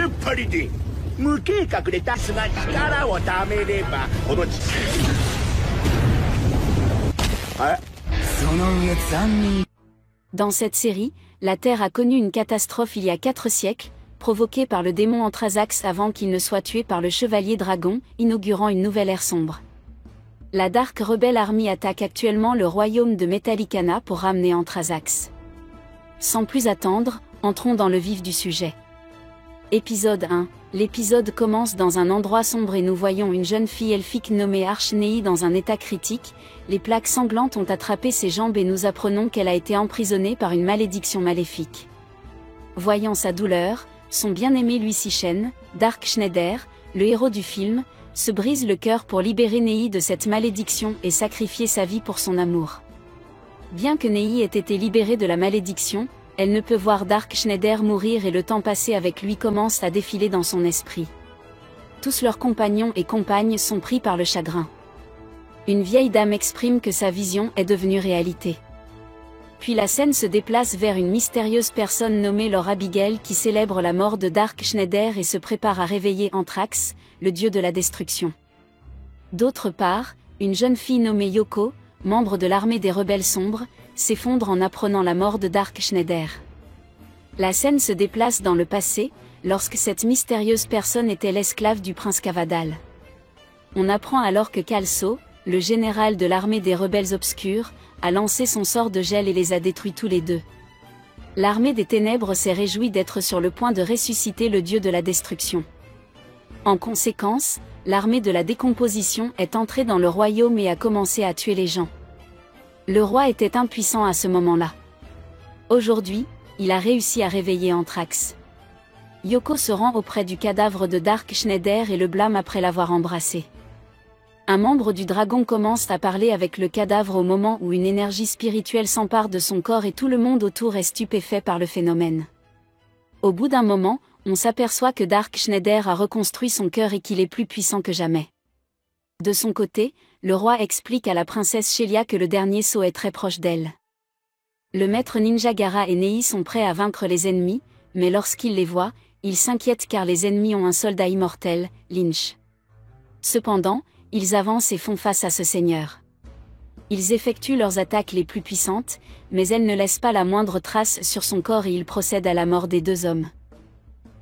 っぱりで無計画でタスが力をためればこの地あ Dans cette série, la Terre a connu une catastrophe il y a 4 siècles, provoquée par le démon Anthrazax avant qu'il ne soit tué par le Chevalier Dragon, inaugurant une nouvelle ère sombre. La Dark Rebel Army attaque actuellement le royaume de Metallicana pour ramener Anthrazax. Sans plus attendre, entrons dans le vif du sujet. Épisode 1. L'épisode commence dans un endroit sombre et nous voyons une jeune fille elfique nommée Archnei dans un état critique. Les plaques sanglantes ont attrapé ses jambes et nous apprenons qu'elle a été emprisonnée par une malédiction maléfique. Voyant sa douleur, son bien-aimé Lucy Shen, Dark Schneider, le héros du film, se brise le cœur pour libérer Nei de cette malédiction et sacrifier sa vie pour son amour. Bien que Nei ait été libérée de la malédiction, elle ne peut voir Dark Schneider mourir et le temps passé avec lui commence à défiler dans son esprit. Tous leurs compagnons et compagnes sont pris par le chagrin. Une vieille dame exprime que sa vision est devenue réalité. Puis la scène se déplace vers une mystérieuse personne nommée Laure Abigail qui célèbre la mort de Dark Schneider et se prépare à réveiller Anthrax, le dieu de la destruction. D'autre part, une jeune fille nommée Yoko, membre de l'armée des rebelles sombres, s'effondre en apprenant la mort de Dark Schneider. La scène se déplace dans le passé, lorsque cette mystérieuse personne était l'esclave du prince Cavadal. On apprend alors que Kalso, le général de l'armée des rebelles obscurs, a lancé son sort de gel et les a détruits tous les deux. L'armée des ténèbres s'est réjouie d'être sur le point de ressusciter le dieu de la destruction. En conséquence, l'armée de la décomposition est entrée dans le royaume et a commencé à tuer les gens. Le roi était impuissant à ce moment-là. Aujourd'hui, il a réussi à réveiller Anthrax. Yoko se rend auprès du cadavre de Dark Schneider et le blâme après l'avoir embrassé. Un membre du dragon commence à parler avec le cadavre au moment où une énergie spirituelle s'empare de son corps et tout le monde autour est stupéfait par le phénomène. Au bout d'un moment, on s'aperçoit que Dark Schneider a reconstruit son cœur et qu'il est plus puissant que jamais. De son côté, le roi explique à la princesse Shelia que le dernier saut est très proche d'elle. Le maître ninja Gaara et Nei sont prêts à vaincre les ennemis, mais lorsqu'ils les voient, ils s'inquiètent car les ennemis ont un soldat immortel, Lynch. Cependant, ils avancent et font face à ce seigneur. Ils effectuent leurs attaques les plus puissantes, mais elles ne laissent pas la moindre trace sur son corps et ils procèdent à la mort des deux hommes.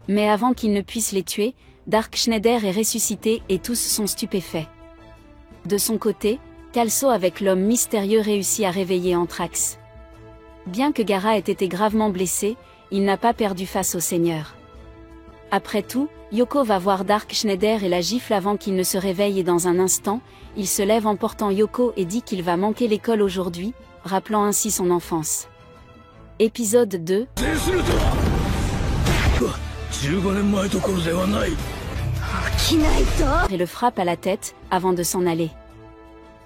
Mais avant qu'ils ne puissent les tuer, Dark Schneider est ressuscité et tous sont stupéfaits. De son côté, Kalso avec l'homme mystérieux réussit à réveiller Anthrax. Bien que Gaara ait été gravement blessé, il n'a pas perdu face au seigneur. Après tout, Yoko va voir Dark Schneider et la gifle avant qu'il ne se réveille et dans un instant, il se lève en portant Yoko et dit qu'il va manquer l'école aujourd'hui, rappelant ainsi son enfance. Épisode 2. Et le frappe à la tête, avant de s'en aller.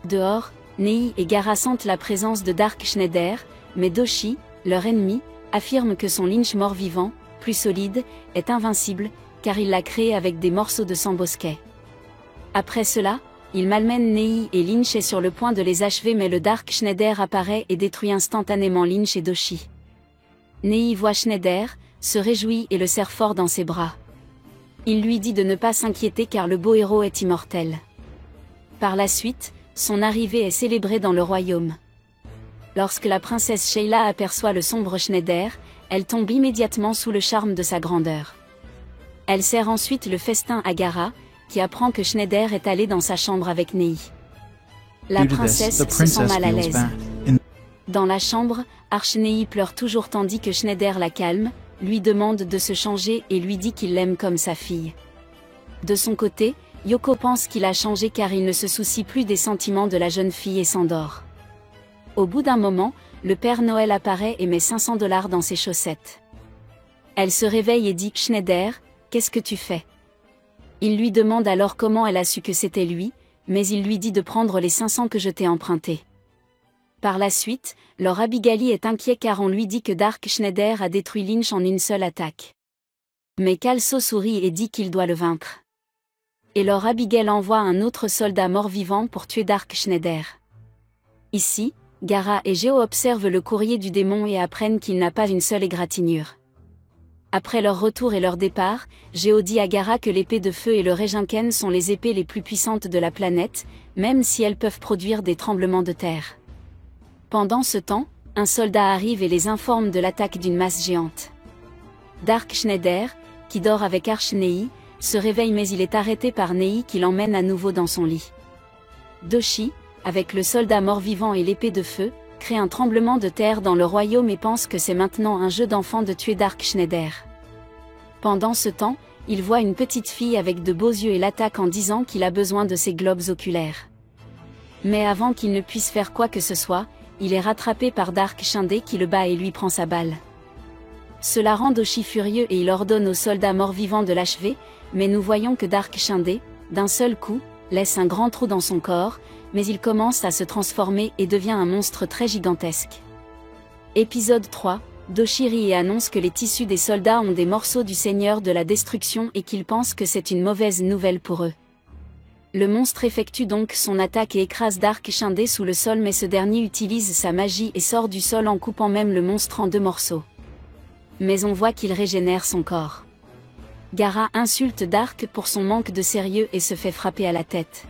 Dehors, Nei et Gaara sentent la présence de Dark Schneider, mais Doshi, leur ennemi, affirme que son Lynch mort-vivant, plus solide, est invincible, car il l'a créé avec des morceaux de sang bosquet. Après cela, il malmène Nei et Lynch est sur le point de les achever mais le Dark Schneider apparaît et détruit instantanément Lynch et Doshi. Nei voit Schneider, se réjouit et le serre fort dans ses bras. Il lui dit de ne pas s'inquiéter car le beau héros est immortel. Par la suite, son arrivée est célébrée dans le royaume. Lorsque la princesse Sheila aperçoit le sombre Schneider, elle tombe immédiatement sous le charme de sa grandeur. Elle sert ensuite le festin à Gaara, qui apprend que Schneider est allé dans sa chambre avec Nei. La princesse se sent mal à l'aise. Dans la chambre, Archnei pleure toujours tandis que Schneider la calme, lui demande de se changer et lui dit qu'il l'aime comme sa fille. De son côté, Yoko pense qu'il a changé car il ne se soucie plus des sentiments de la jeune fille et s'endort. Au bout d'un moment, le Père Noël apparaît et met $500 dans ses chaussettes. Elle se réveille et dit « Schneider, qu'est-ce que tu fais ?» Il lui demande alors comment elle a su que c'était lui, mais il lui dit de prendre les 500 que je t'ai empruntés. Par la suite, Laure Abigail est inquiet car on lui dit que Dark Schneider a détruit Lynch en une seule attaque. Mais Kalso sourit et dit qu'il doit le vaincre. Et Laure Abigail envoie un autre soldat mort-vivant pour tuer Dark Schneider. Ici, Gaara et Geo observent le courrier du démon et apprennent qu'il n'a pas une seule égratignure. Après leur retour et leur départ, Geo dit à Gaara que l'épée de feu et le Raijinken sont les épées les plus puissantes de la planète, même si elles peuvent produire des tremblements de terre. Pendant ce temps, un soldat arrive et les informe de l'attaque d'une masse géante. Dark Schneider, qui dort avec Arch-Nei, se réveille mais il est arrêté par Nei qui l'emmène à nouveau dans son lit. Doshi, avec le soldat mort-vivant et l'épée de feu, crée un tremblement de terre dans le royaume et pense que c'est maintenant un jeu d'enfant de tuer Dark Schneider. Pendant ce temps, il voit une petite fille avec de beaux yeux et l'attaque en disant qu'il a besoin de ses globes oculaires. Mais avant qu'il ne puisse faire quoi que ce soit, il est rattrapé par Dark Shinde qui le bat et lui prend sa balle. Cela rend Doshi furieux et il ordonne au soldat mort-vivant de l'achever, mais nous voyons que Dark Shinde, d'un seul coup, laisse un grand trou dans son corps, mais il commence à se transformer et devient un monstre très gigantesque. Épisode 3, Doshi rit et annonce que les tissus des soldats ont des morceaux du Seigneur de la Destruction et qu'il pense que c'est une mauvaise nouvelle pour eux. Le monstre effectue donc son attaque et écrase Dark Shinde sous le sol mais ce dernier utilise sa magie et sort du sol en coupant même le monstre en 2 morceaux. Mais on voit qu'il régénère son corps. Gaara insulte Dark pour son manque de sérieux et se fait frapper à la tête.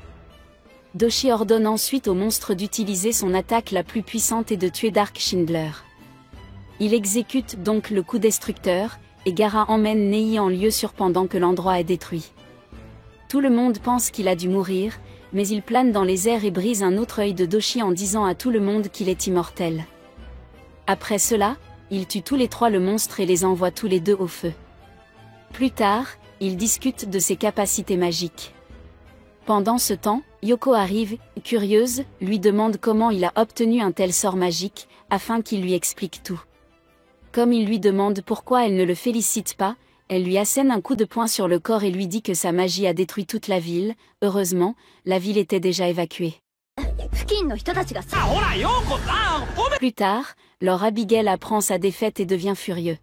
Doshi ordonne ensuite au monstre d'utiliser son attaque la plus puissante et de tuer Dark Schindler. Il exécute donc le coup destructeur, et Gaara emmène Nei en lieu sûr pendant que l'endroit est détruit. Tout le monde pense qu'il a dû mourir, mais il plane dans les airs et brise un autre œil de Doshi en disant à tout le monde qu'il est immortel. Après cela, il tue tous les 3 le monstre et les envoie tous les 2 au feu. Plus tard, ils discutent de ses capacités magiques. Pendant ce temps, Yoko arrive, curieuse, lui demande comment il a obtenu un tel sort magique, afin qu'il lui explique tout. Comme il lui demande pourquoi elle ne le félicite pas, elle lui assène un coup de poing sur le corps et lui dit que sa magie a détruit toute la ville. Heureusement, la ville était déjà évacuée. Plus tard, Lord Abigail apprend sa défaite et devient furieux.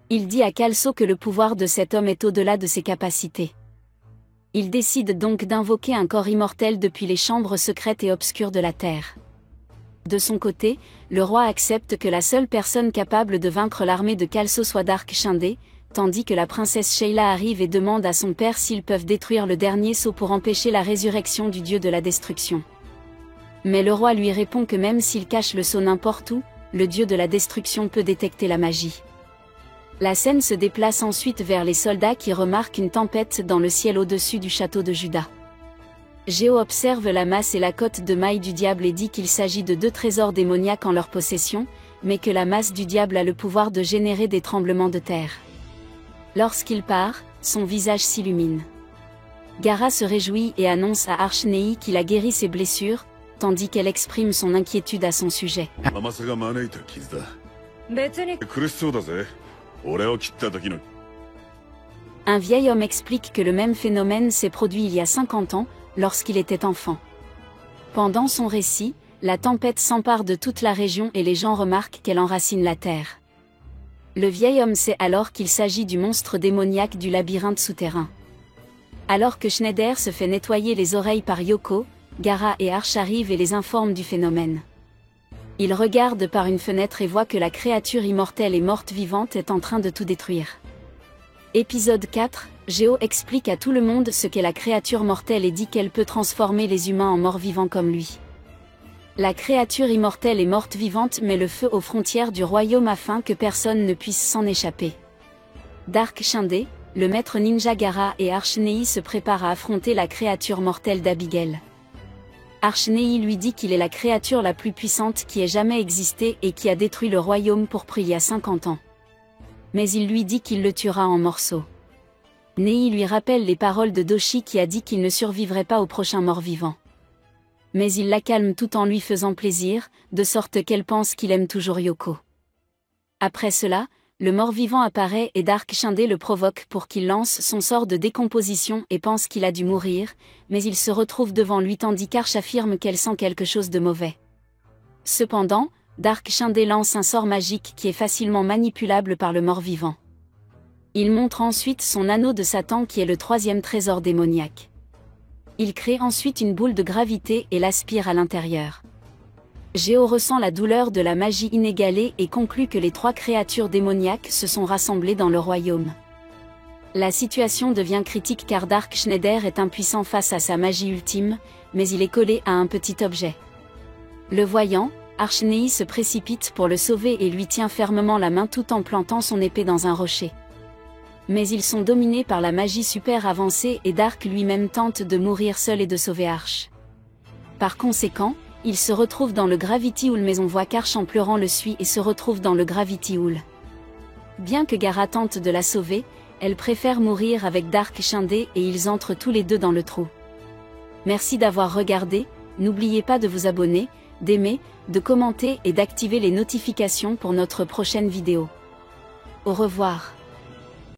Il dit à Kalso que le pouvoir de cet homme est au-delà de ses capacités. Il décide donc d'invoquer un corps immortel depuis les chambres secrètes et obscures de la Terre. De son côté, le roi accepte que la seule personne capable de vaincre l'armée de Kalso soit Dark Shinde, tandis que la princesse Sheila arrive et demande à son père s'ils peuvent détruire le dernier sceau pour empêcher la résurrection du dieu de la destruction. Mais le roi lui répond que même s'il cache le sceau n'importe où, le dieu de la destruction peut détecter la magie. La scène se déplace ensuite vers les soldats qui remarquent une tempête dans le ciel au-dessus du château de Juda. Geo observe la masse et la cote de mailles du diable et dit qu'il s'agit de 2 trésors démoniaques en leur possession, mais que la masse du diable a le pouvoir de générer des tremblements de terre. Lorsqu'il part, son visage s'illumine. Gaara se réjouit et annonce à Arch-Nei qu'il a guéri ses blessures, tandis qu'elle exprime son inquiétude à son sujet. Un vieil homme explique que le même phénomène s'est produit il y a 50 ans, lorsqu'il était enfant. Pendant son récit, la tempête s'empare de toute la région et les gens remarquent qu'elle enracine la terre. Le vieil homme sait alors qu'il s'agit du monstre démoniaque du labyrinthe souterrain. Alors que Schneider se fait nettoyer les oreilles par Yoko, Gaara et Arch arrivent et les informent du phénomène. Il regarde par une fenêtre et voit que la créature immortelle et morte-vivante est en train de tout détruire. Épisode 4, Geo explique à tout le monde ce qu'est la créature mortelle et dit qu'elle peut transformer les humains en morts-vivants comme lui. La créature immortelle et morte-vivante met le feu aux frontières du royaume afin que personne ne puisse s'en échapper. Dark Shinde, le maître ninja Gaara et Arch-Nei se préparent à affronter la créature mortelle d'Abigail. Arch-Nei lui dit qu'il est la créature la plus puissante qui ait jamais existé et qui a détruit le royaume pourpre il y a 50 ans. Mais il lui dit qu'il le tuera en morceaux. Nei lui rappelle les paroles de Doshi qui a dit qu'il ne survivrait pas au prochain mort-vivant. Mais il la calme tout en lui faisant plaisir, de sorte qu'elle pense qu'il aime toujours Yoko. Après cela, le mort-vivant apparaît et Dark Shinde le provoque pour qu'il lance son sort de décomposition et pense qu'il a dû mourir, mais il se retrouve devant lui tandis qu'Arch affirme qu'elle sent quelque chose de mauvais. Cependant, Dark Shinde lance un sort magique qui est facilement manipulable par le mort-vivant. Il montre ensuite son anneau de Satan qui est le 3e trésor démoniaque. Il crée ensuite une boule de gravité et l'aspire à l'intérieur. Géo ressent la douleur de la magie inégalée et conclut que les 3 créatures démoniaques se sont rassemblées dans le royaume. La situation devient critique car Dark Schneider est impuissant face à sa magie ultime, mais il est collé à un petit objet. Le voyant, Archnei se précipite pour le sauver et lui tient fermement la main tout en plantant son épée dans un rocher. Mais ils sont dominés par la magie super avancée et Dark lui-même tente de mourir seul et de sauver Arch. Par conséquent, il se retrouve dans le Gravity Hall mais on voit qu'Arch en pleurant le suit et se retrouve dans le Gravity Hall. Bien que Gaara tente de la sauver, elle préfère mourir avec Dark Schneider et ils entrent tous les deux dans le trou. Merci d'avoir regardé, n'oubliez pas de vous abonner, d'aimer, de commenter et d'activer les notifications pour notre prochaine vidéo. Au revoir.